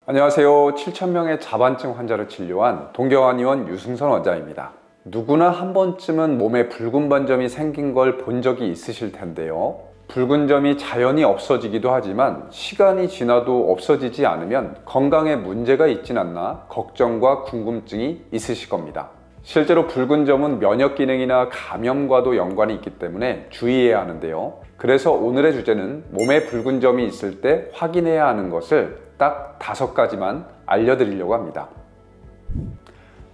안녕하세요. 7,000명의 자반증 환자를 진료한 동경한의원 유승선 원장입니다. 누구나 한 번쯤은 몸에 붉은 반점이 생긴 걸 본 적이 있으실 텐데요. 붉은 점이 자연히 없어지기도 하지만 시간이 지나도 없어지지 않으면 건강에 문제가 있진 않나 걱정과 궁금증이 있으실 겁니다. 실제로 붉은 점은 면역 기능이나 감염과도 연관이 있기 때문에 주의해야 하는데요. 그래서 오늘의 주제는 몸에 붉은 점이 있을 때 확인해야 하는 것을 딱 5가지만 알려드리려고 합니다.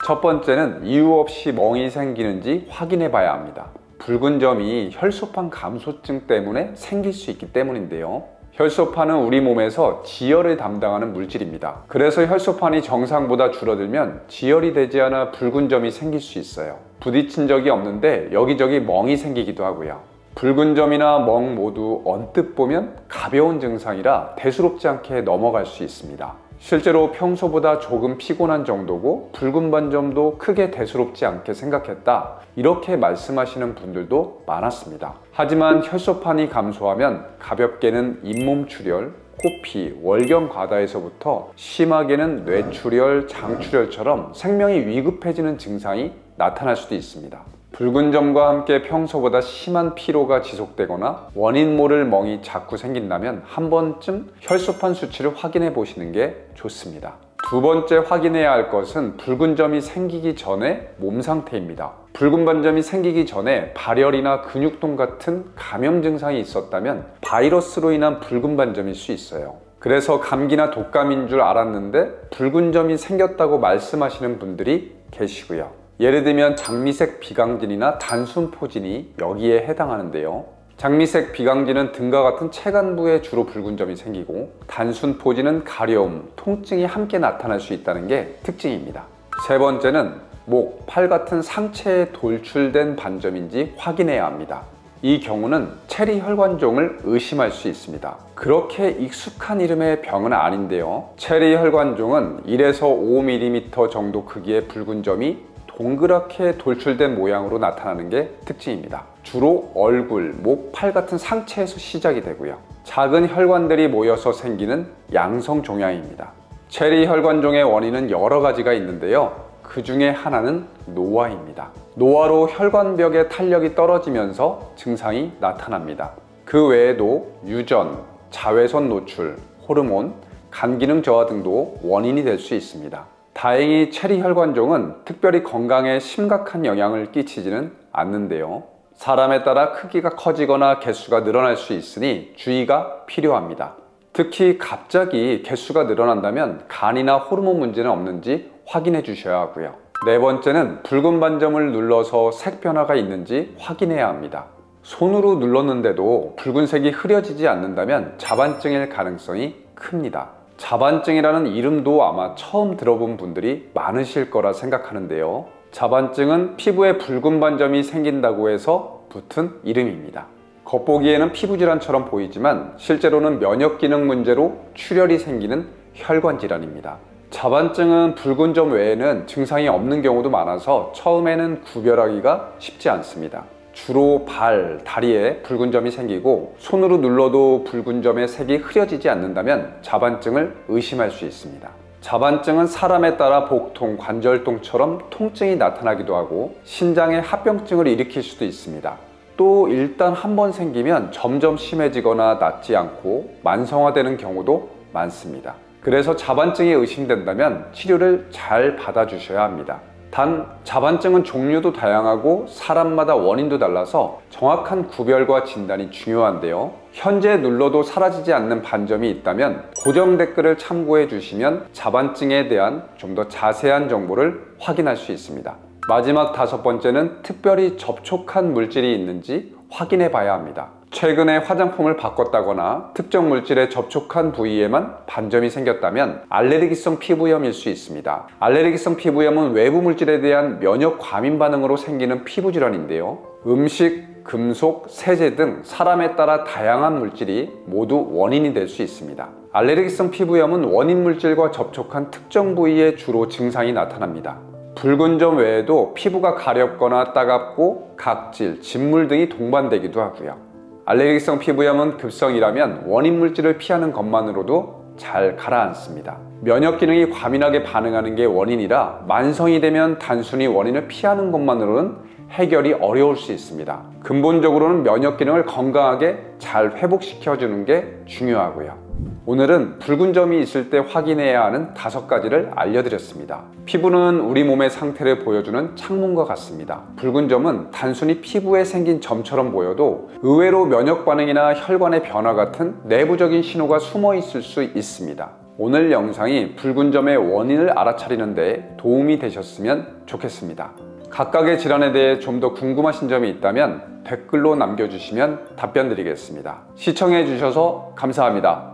첫 번째는 이유 없이 멍이 생기는지 확인해 봐야 합니다. 붉은 점이 혈소판 감소증 때문에 생길 수 있기 때문인데요. 혈소판은 우리 몸에서 지혈을 담당하는 물질입니다. 그래서 혈소판이 정상보다 줄어들면 지혈이 되지 않아 붉은 점이 생길 수 있어요. 부딪힌 적이 없는데 여기저기 멍이 생기기도 하고요. 붉은 점이나 멍 모두 언뜻 보면 가벼운 증상이라 대수롭지 않게 넘어갈 수 있습니다. 실제로 평소보다 조금 피곤한 정도고 붉은 반점도 크게 대수롭지 않게 생각했다, 이렇게 말씀하시는 분들도 많았습니다. 하지만 혈소판이 감소하면 가볍게는 잇몸 출혈, 코피, 월경 과다에서부터 심하게는 뇌출혈, 장출혈처럼 생명이 위급해지는 증상이 나타날 수도 있습니다. 붉은 점과 함께 평소보다 심한 피로가 지속되거나 원인 모를 멍이 자꾸 생긴다면 한 번쯤 혈소판 수치를 확인해 보시는 게 좋습니다. 두 번째 확인해야 할 것은 붉은 점이 생기기 전의 몸 상태입니다. 붉은 반점이 생기기 전에 발열이나 근육통 같은 감염 증상이 있었다면 바이러스로 인한 붉은 반점일 수 있어요. 그래서 감기나 독감인 줄 알았는데 붉은 점이 생겼다고 말씀하시는 분들이 계시고요. 예를 들면 장미색 비강진이나 단순포진이 여기에 해당하는데요. 장미색 비강진은 등과 같은 체간부에 주로 붉은 점이 생기고, 단순포진은 가려움, 통증이 함께 나타날 수 있다는 게 특징입니다. 세 번째는 목, 팔 같은 상체에 돌출된 반점인지 확인해야 합니다. 이 경우는 체리 혈관종을 의심할 수 있습니다. 그렇게 익숙한 이름의 병은 아닌데요. 체리 혈관종은 1에서 5mm 정도 크기의 붉은 점이 동그랗게 돌출된 모양으로 나타나는 게 특징입니다. 주로 얼굴, 목, 팔 같은 상체에서 시작이 되고요. 작은 혈관들이 모여서 생기는 양성 종양입니다. 체리 혈관종의 원인은 여러 가지가 있는데요. 그 중에 하나는 노화입니다. 노화로 혈관벽의 탄력이 떨어지면서 증상이 나타납니다. 그 외에도 유전, 자외선 노출, 호르몬, 간 기능 저하 등도 원인이 될 수 있습니다. 다행히 체리 혈관종은 특별히 건강에 심각한 영향을 끼치지는 않는데요. 사람에 따라 크기가 커지거나 개수가 늘어날 수 있으니 주의가 필요합니다. 특히 갑자기 개수가 늘어난다면 간이나 호르몬 문제는 없는지 확인해 주셔야 하고요. 네 번째는 붉은 반점을 눌러서 색 변화가 있는지 확인해야 합니다. 손으로 눌렀는데도 붉은색이 흐려지지 않는다면 자반증일 가능성이 큽니다. 자반증이라는 이름도 아마 처음 들어본 분들이 많으실 거라 생각하는데요. 자반증은 피부에 붉은 반점이 생긴다고 해서 붙은 이름입니다. 겉보기에는 피부질환처럼 보이지만 실제로는 면역 기능 문제로 출혈이 생기는 혈관 질환입니다. 자반증은 붉은 점 외에는 증상이 없는 경우도 많아서 처음에는 구별하기가 쉽지 않습니다. 주로 발, 다리에 붉은 점이 생기고 손으로 눌러도 붉은 점의 색이 흐려지지 않는다면 자반증을 의심할 수 있습니다. 자반증은 사람에 따라 복통, 관절통처럼 통증이 나타나기도 하고 신장의 합병증을 일으킬 수도 있습니다. 또 일단 한번 생기면 점점 심해지거나 낫지 않고 만성화되는 경우도 많습니다. 그래서 자반증이 의심된다면 치료를 잘 받아주셔야 합니다. 단, 자반증은 종류도 다양하고 사람마다 원인도 달라서 정확한 구별과 진단이 중요한데요. 현재 눌러도 사라지지 않는 반점이 있다면 고정 댓글을 참고해 주시면 자반증에 대한 좀 더 자세한 정보를 확인할 수 있습니다. 마지막 5번째는 특별히 접촉한 물질이 있는지 확인해 봐야 합니다. 최근에 화장품을 바꿨다거나 특정 물질에 접촉한 부위에만 반점이 생겼다면 알레르기성 피부염일 수 있습니다. 알레르기성 피부염은 외부 물질에 대한 면역 과민 반응으로 생기는 피부 질환인데요. 음식, 금속, 세제 등 사람에 따라 다양한 물질이 모두 원인이 될 수 있습니다. 알레르기성 피부염은 원인 물질과 접촉한 특정 부위에 주로 증상이 나타납니다. 붉은 점 외에도 피부가 가렵거나 따갑고 각질, 진물 등이 동반되기도 하고요. 알레르기성 피부염은 급성이라면 원인 물질을 피하는 것만으로도 잘 가라앉습니다. 면역 기능이 과민하게 반응하는 게 원인이라 만성이 되면 단순히 원인을 피하는 것만으로는 해결이 어려울 수 있습니다. 근본적으로는 면역 기능을 건강하게 잘 회복시켜주는 게 중요하고요. 오늘은 붉은 점이 있을 때 확인해야 하는 5가지를 알려드렸습니다. 피부는 우리 몸의 상태를 보여주는 창문과 같습니다. 붉은 점은 단순히 피부에 생긴 점처럼 보여도 의외로 면역 반응이나 혈관의 변화 같은 내부적인 신호가 숨어 있을 수 있습니다. 오늘 영상이 붉은 점의 원인을 알아차리는 데 도움이 되셨으면 좋겠습니다. 각각의 질환에 대해 좀 더 궁금하신 점이 있다면 댓글로 남겨주시면 답변 드리겠습니다. 시청해 주셔서 감사합니다.